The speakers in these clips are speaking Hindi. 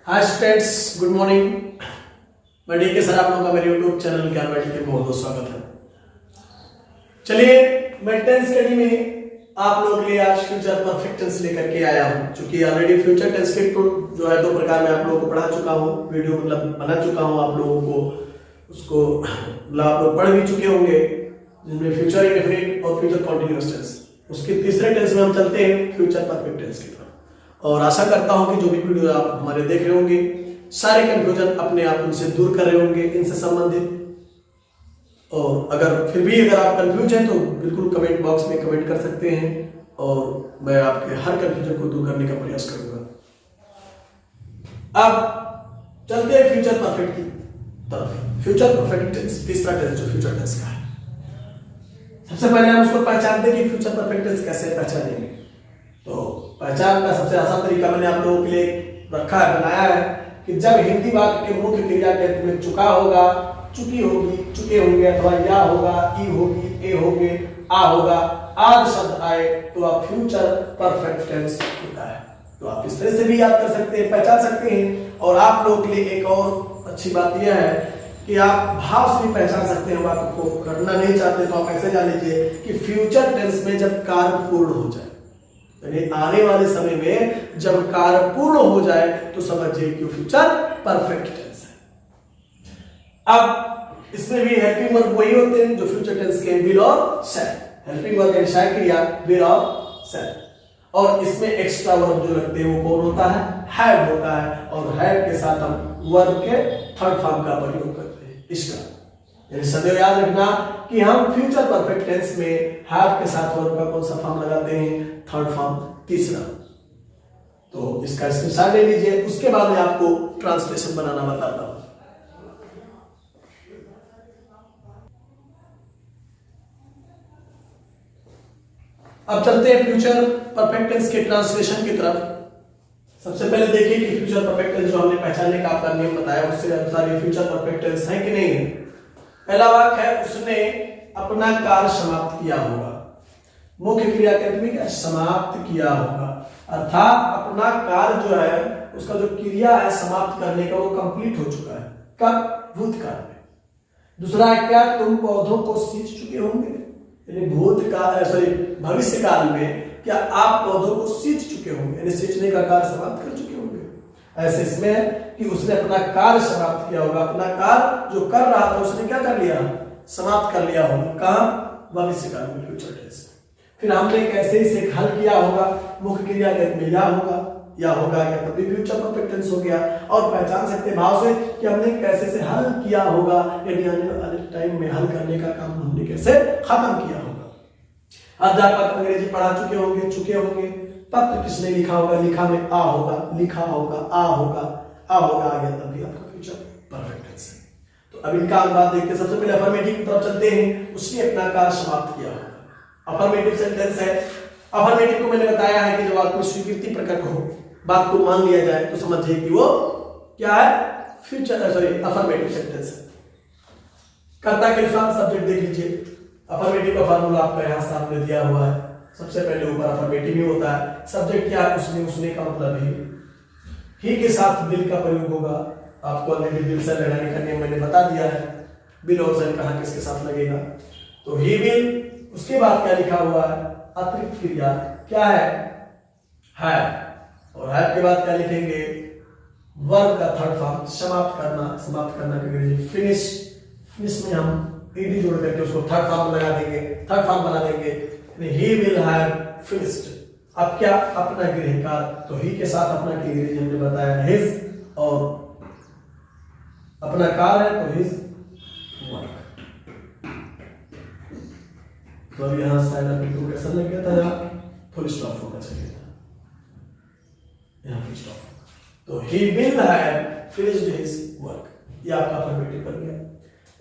Hi students, good morning. मैं डीके सर, आप लोगों का मेरे यूट्यूब चैनल ज्ञान बैठी के बहुत बहुत स्वागत है। चलिए, मैं टेंस स्टडी में आप लोगों के लिए आज फ्यूचर परफेक्ट टेंस लेकर के आया हूं। क्योंकि ऑलरेडी फ्यूचर टेंस के जो है दो प्रकार में आप लोगों को पढ़ा चुका हूं, वीडियो मतलब बना चुका हूं आप लोगों को, उसको मतलब आप लोग पढ़ भी चुके होंगे, जिनमें फ्यूचर इंडेफिनिट और फ्यूचर कॉन्टिन्यूअस टेंस। उसके तीसरे टेंस में हम चलते हैं फ्यूचर परफेक्ट टेंस की तरफ। और आशा करता हूं कि जो भी वीडियो आप हमारे देख रहे होंगे, सारे कंफ्यूजन अपने आप उनसे दूर कर रहे होंगे इनसे संबंधित। और अगर आप कंफ्यूज हैं तो बिल्कुल कमेंट बॉक्स में कमेंट कर सकते हैं और मैं आपके हर कंफ्यूजन को दूर करने का प्रयास करूंगा। अब चलते हैं फ्यूचर परफेक्ट की तरफ। फ्यूचर परफेक्ट टेंस, तीसरा टेंस जो फ्यूचर टेंस का है। सबसे पहले हम उसको पहचानते हैं कि फ्यूचर परफेक्ट टेंस कैसे पहचानेंगे। तो पहचान का सबसे आसान तरीका मैंने आप लोगों के लिए रखा है, बनाया है कि जब हिंदी वाक्य के मुख्य क्रिया के अंत में चुका होगा, चुकी होगी, चुके होंगे अथवा या होगा, ई होगी, ए होंगे, आ होगा, आदि शब्द आए तो आप फ्यूचर परफेक्ट टेंस होता है। तो आप इस तरह से भी याद कर सकते हैं, पहचान सकते हैं। और आप लोगों के लिए एक और अच्छी बात यह है कि आप भाव से भी पहचान सकते हैं। वाक्य को करना नहीं चाहते तो आप ऐसे जान लीजिए कि फ्यूचर टेंस में जब कार्य पूर्ण हो जाए, यानी आने वाले समय में जब कार्य पूर्ण हो जाए तो समझिए कि फ्यूचर परफेक्ट टेंस है। अब इसमें भी हेल्पिंग वर्ब वही होते हैं जो फ्यूचर टेंस के विल और शैल। हेल्पिंग वर्ब यानी सहायक क्रिया विल और शैल। और इसमें एक्स्ट्रा वर्ब जो लगते हैं वो कौन होता है? हैव होता है। और हैव के साथ हम वर्ब के थर्ड फॉर्म का प्रयोग करते हैं, इसका। यानी सदैव याद रखना कि हम फ्यूचर परफेक्ट टेंस में हैव के साथ वर्ब का कौन सा फॉर्म लगाते हैं? थर्ड फॉर्म, तीसरा। तो इसका स्क्रीनशॉट ले लीजिए, उसके बाद मैं आपको ट्रांसलेशन बनाना बताता हूं। अब चलते हैं फ्यूचर परफेक्ट टेंस के ट्रांसलेशन की तरफ। सबसे पहले देखिए कि फ्यूचर परफेक्ट टेंस जो हमने पहचानने का आपका नियम बताया, उससे अनुसार ये फ्यूचर परफेक्ट टेंस है कि नहीं है। पहला वाक्य है उसने अपना कार्य समाप्त किया होगा। मुख्य क्रिया के अंत में क्या? समाप्त किया होगा। अर्थात अपना कार्य जो है, उसका जो क्रिया है समाप्त करने का, वो कंप्लीट हो चुका है। कब? भूतकाल में। दूसरा है क्या? तुम पौधों को सींच चुके होंगे। यानी भविष्य काल में क्या आप पौधों को सींच चुके होंगे, यानी सींचने का कार्य समाप्त कर चुके होंगे। ऐसे इसमें कि उसने अपना कार्य समाप्त किया होगा। अपना कार्य जो कर रहा था उसने क्या कर लिया? समाप्त कर लिया होगा। कहां? भविष्य काल में, फ्यूचर टेंस। फिर हमने कैसे इसे हल किया होगा? मुख्य क्रिया के अंत में या होगा, या होगा या तब भी फ्यूचर परफेक्ट टेंस हो गया। और पहचान सकते भाव से कि हमने कैसे से हल किया होगा, यानी आने वाले टाइम में हल करने का काम हमने कैसे खत्म किया होगा। अध्यापक अंग्रेजी पढ़ा चुके होंगे, चुके होंगे। पत्र किसने लिखा होगा? लिखा में आ होगा, लिखा होगा, आ होगा, आ होगा, आ गया, तब भी आपका फ्यूचर परफेक्ट टेंस है। तो अब इनका अनुवाद देखते हैं। सबसे पहले अफर्मेटिव की तरफ चलते हैं। उसने अपना कार्य समाप्त किया होगा। अफर्मेटिव सेंटेंस है। अफर्मेटिव को मैंने बताया है कि जब आपको स्वीकृति प्रकट हो, बात को मान लिया जाए, तो समझिए कि वो क्या है? अफर्मेटिव सेंटेंस है। कर्ता के साथ सब्जेक्ट देख लीजिए। अफर्मेटिव का फार्मूला आपका यहां सामने दिया हुआ है। सबसे पहले ऊपर अफर्मेटिव ही होता है। सब्जेक्ट क्या है? उसने का मतलब ही के साथ बिल का प्रयोग होगा। आपको ऑलरेडी बिल से लगाने का नियम मैंने बता दिया है। बिल और सेल कहां किसके साथ लगेगा? तो ही विल। उसके बाद क्या लिखा हुआ है? अतिरिक्त क्रिया क्या है? और है के बाद क्या लिखेंगे? वर्ब का थर्ड फॉर्म, समाप्त करना। समाप्त करना की अंग्रेजी फिनिश। फिनिश में हम ईडी जोड़ करके उसको थर्ड फॉर्म लगा देंगे, थर्ड फॉर्म बना देंगे। He will have finished. अब क्या? अपना गृह कार्य। तो ही के साथ अपना की अंग्रेजी हमने बताया हिज, और अपना कार्य है तो हिज वर्क। तो अब यहां साइड आपको कैसा लग गया था? यहां फुल स्टॉप होना चाहिए था, यहां फुल स्टॉप। तो he will have finished his work, ये आपका अफर्मेटिव बन गया।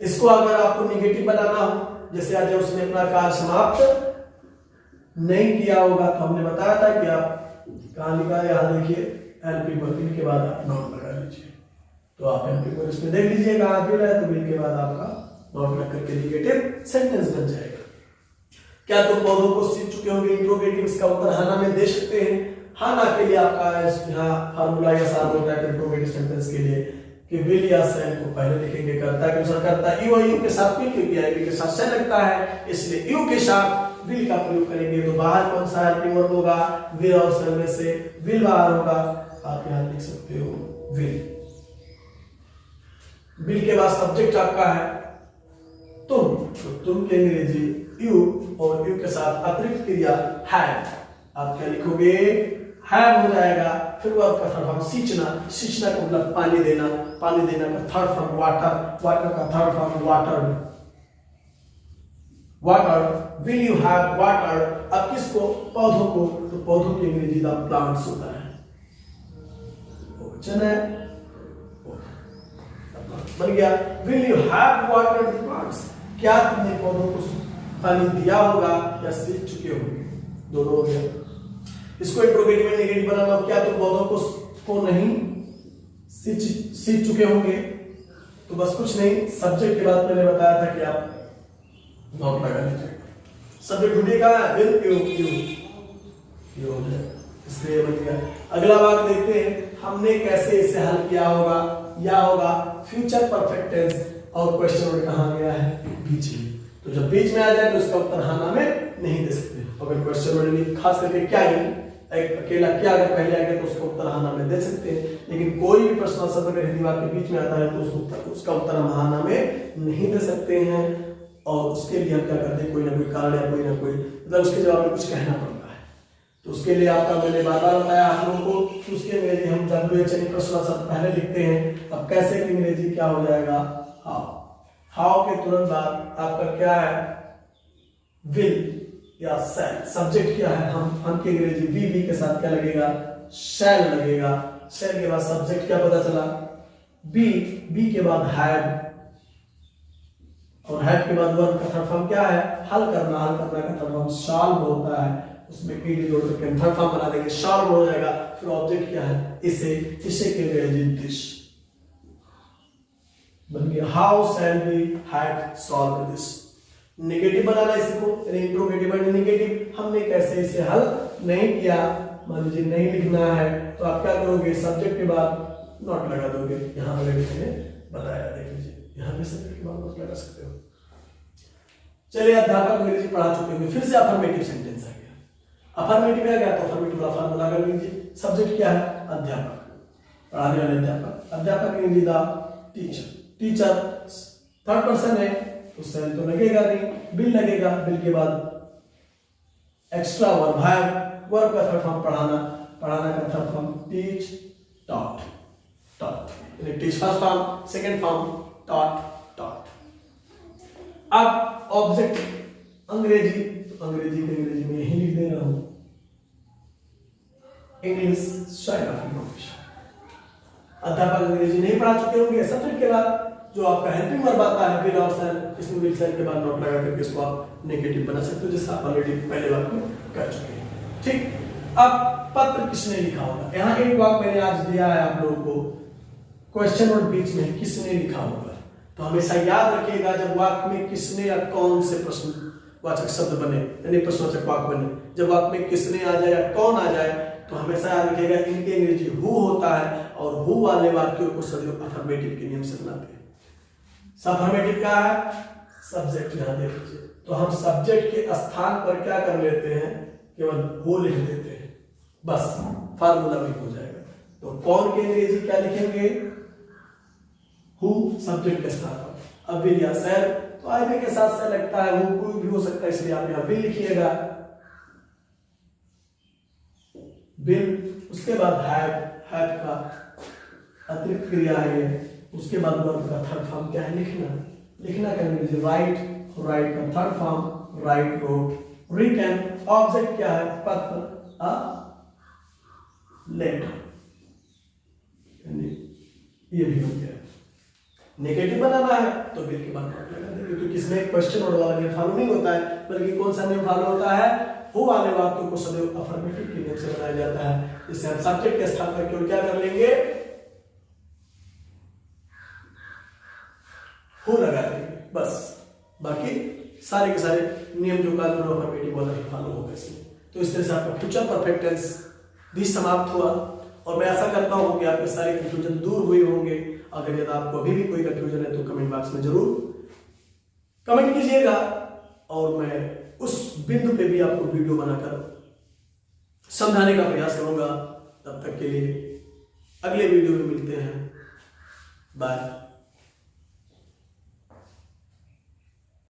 इसको अगर आपको नेगेटिव बनाना हो, जैसे आज उसने अपना कार्य समाप्त नहीं किया होगा, तो हमने बताया था कि आप कहां लिखा है? यहां देखिए एलपी वर्ब के बाद आप नॉट लगा लीजिए। तो आप एलपी वर्ब इसमें देख लीजिए कहां बिल है, तो बिल के बाद आपका नॉट लग करके नेगेटिव सेंटेंस बन जाएगा। क्या तुम पौधों को सींच चुके होंगे? इंट्रोगेटिव। इसका उत्तर हां में दे सकते हैं। हाँ ना के लिए आपका यहाँ फार्मूला या सार होता है इंट्रोगेटिव सेंटेंस के लिए कि विल या शैल को पहले लिखेंगे, करता के अनुसार करता यू और यू के साथ भी, क्योंकि आई के साथ शैल लगता है इसलिए यू के साथ विल का प्रयोग करेंगे। तो बाहर कौन सा हेल्पिंग वर्ब होगा? विल और शैल में से विल बाहर होगा, आप यहाँ लिख सकते हो विल। विल के बाद सब्जेक्ट आपका है तुम, तो तुम के अंग्रेजी यू और यू के साथ अतिरिक्त क्रिया हैव, आप क्या लिखोगे? हैव हो जाएगा। फिर वर्ब का थर्ड फॉर्म सींचना, सींचना का मतलब पानी देना, पानी देना का थर्ड फॉर्म वाटर, वाटर का third form water, water. Will you have water? अब किसको? पौधों को, तो पौधों की अंग्रेजी द प्लांट्स होता है, वचन है, बन गया। Will you have water the plants? क्या तुमने पौधों को पानी दिया होगा या सींच चुके हो? दोनों हो गया। इसको इंट्रोगेटिव में नेगेटिव बनाना, क्या तुम पौधों को नहीं सींच चुके होंगे? तो बस कुछ नहीं, सब्जेक्ट के बाद मैंने बताया था कि आप नॉट लगा लीजिए। सब्जेक्ट ढूंढिए कहां है? विल यू हो जाए, इसलिए बन गया। अगला भाग देखते हैं हमने कैसे इसे हल किया होगा। या होगा फ्यूचर परफेक्ट टेंस और क्वेश्चन वर्ड कहां गया है? बीच में। तो जब बीच में आ जाए तो उसका उत्तर हाँ ना में नहीं दे सकते। अगर क्वेश्चन वर्ड में खास करके क्या ही एक अकेला क्या अगर पहले आ गया तो उसका उत्तर हाँ ना में दे सकते हैं, लेकिन कोई भी प्रश्न शब्द अगर हिंदी वाक्य के बीच में आता है तो उसका उत्तर हम हाँ ना में नहीं दे सकते हैं। और उसके लिए हम क्या करते हैं? कोई ना कोई कारण या कोई ना कोई मतलब उसके जवाब में कुछ कहना पड़ता है। तो उसके लिए आपका मैंने बार बार बताया आप लोगों को कि उसके अंग्रेजी हम WH प्रश्न शब्द पहले लिखते हैं। अब कैसे की अंग्रेजी क्या हो जाएगा? हाउ। हाउ के तुरंत बाद आपका क्या है? विल या शैल। सब्जेक्ट क्या है? हम की अंग्रेजी वी के साथ क्या लगेगा? शैल लगेगा। शैल के बाद सब्जेक्ट क्या पता चला? बी के बाद हैव, और हैव के बाद वर्ब का थर्ड फॉर्म क्या है? हल करना। हल करना का थर्ड फॉर्म शाल होता है, उसमें ईडी जोड़ करके थर्ड फॉर्म बना देंगे, शाल हो जाएगा। फिर ऑब्जेक्ट क्या है? इसे के अंग्रेजी दिस बन गया। How shall we have solve this. Negative बनाना इसको, इंट्रोगेटिव एंड नेगेटिव। हमने कैसे इसे हल नहीं किया, मान लीजिए नहीं लिखना है तो आप क्या करोगे? सब्जेक्ट के बाद नॉट लगा दोगे। यहां पर मैंने बताया, देख लीजिए यहां पे सब्जेक्ट के बाद नॉट लगा सकते हो। चलिए अध्यापक अंग्रेजी पढ़ा चुके होंगे, फिर से अफर्मेटिव सेंटेंस आ गया। अफर्मेटिव आ गया तो अफर्मेटिव वाला फार्मूला कर लीजिए। सब्जेक्ट क्या है? अध्यापक, पढ़ाने वाले अध्यापक। अध्यापक अंग्रेजी the teacher. Teacher third person है तो शैल तो लगेगा नहीं, बिल लगेगा। बिल के बाद एक्स्ट्रा वर्ब है, वर्ब का थर्ड फॉर्म पढ़ाना, पढ़ाना का third form teach, taught. Teach first form, second form taught. अब ऑब्जेक्ट अंग्रेजी, तो अंग्रेजी में यही लिख दे रहा हूं, इंग्लिश स्टाइल ऑफ इंफॉर्मेशन। अध्यापक अंग्रेजी नहीं पढ़ा चुके होंगे। सब्जेक्ट के बाद जो आपका हेल्पिंग वर्ब आता है विल और शैल, इसमें विल शैल के बाद नॉट लगा करके इसको आप नेगेटिव बना सकते हो, जैसे आप ऑलरेडी पहले बार में कर चुके हैं। ठीक। अब पत्र किसने लिखा होगा? यहाँ एक वाक्य मैंने आज दिया है आप लोगों को, क्वेश्चन और बीच में किसने लिखा होगा। तो हमेशा याद रखिएगा जब वाक्य में किसने या कौन से प्रश्नवाचक शब्द बने यानी प्रश्नवाचक वाक्य बने, जब वाक्य में किसने आ जाए या कौन आ जाए तो हमेशा याद रखिएगा इनके अंग्रेजी हु होता है, और हु वाले वाक्यों को सदैव अफर्मेटिव के नियम से बनाते हैं। अफर्मेटिव क्या है? सब्जेक्ट। यहां देख लीजिए, तो हम सब्जेक्ट के स्थान पर क्या कर लेते हैं? केवल हु लिख देते हैं, बस फार्मूला भी हो जाएगा। तो कौन के अंग्रेजी क्या लिखेंगे? हु सब्जेक्ट के स्थान पर। अब विल या शैल, तो आई के साथ से लगता है हु कोई भी हो सकता है, इसलिए आप यहां विल लिखिएगा, विल। उसके बाद हैव का अतिरिक्त क्रिया है ये। उसके बाद वर्ब का थर्ड फॉर्म क्या है? लिखना का अंग्रेजी राइट का third form write, wrote. Written object क्या है? पत्र, अ लेटर, ये भी हो गया। नेगेटिव बनाना है तो बिल के बाद नॉट लगा देंगे, क्योंकि इसमें क्वेश्चन वर्ड वाला नियम फॉलो नहीं होता है, बल्कि कौन सा नियम फॉलो होता है? हु वाले वाक्यों को सदैव अफर्मेटिव के नियम से बनाया जाता है। इससे हम सब्जेक्ट के स्थान पर केवल क्या कर लेंगे? हु लगा देंगे, बस। बाकी सारे के सारे नियम जो कानून अफर्मेटिव वाला ही फॉलो होगा इसमें। तो इस तरह से आपका फ्यूचर परफेक्ट टेंस भी समाप्त हुआ और मैं आशा करता हूं कि आपके सारे कंफ्यूजन दूर हुए होंगे। अगर यदि आपको अभी भी कोई कंफ्यूजन है तो कमेंट बॉक्स में जरूर कमेंट कीजिएगा और मैं उस बिंदु पे भी आपको वीडियो बनाकर समझाने का प्रयास करूंगा। तब तक के लिए अगले वीडियो में मिलते हैं। बाय।